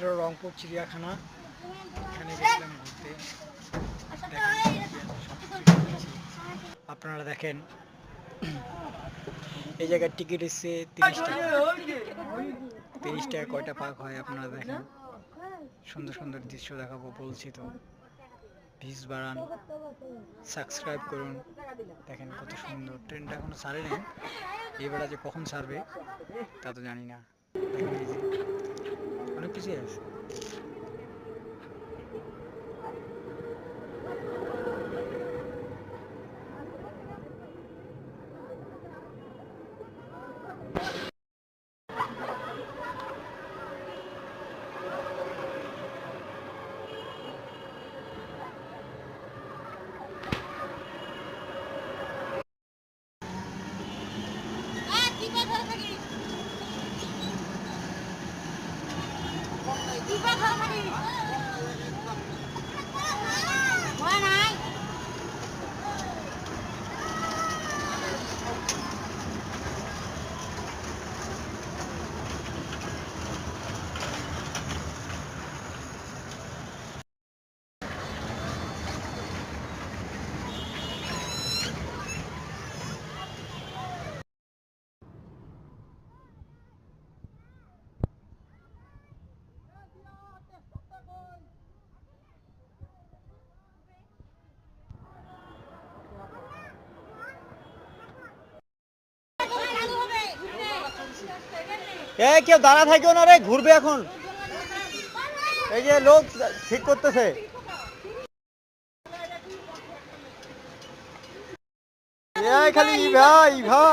এটা রংপুর চিড়িয়াখানা। এখানে গেছিলাম ঘুরতে। আপনারা দেখেন এই জায়গার টিকিট এসছে 30 টাকা। 30 টাকা কয়টা পাক হয় আপনারা দেখেন। সুন্দর সুন্দর দৃশ্য দেখাবো বলছি তো। ভিউজ বাড়ান, সাবস্ক্রাইব করুন। দেখেন কত সুন্দর। ট্রেনটা এখনো ছাড়েনি, এবারে যে কখন ছাড়বে তা তো জানি না। দেখেন এই যে অনেক কিছুই আছে। কেউ দাঁড়া থাকো না রে, ঘুরবে এখন। এই যে লোক ঠিক করতেছে। খালি ইভা ইভা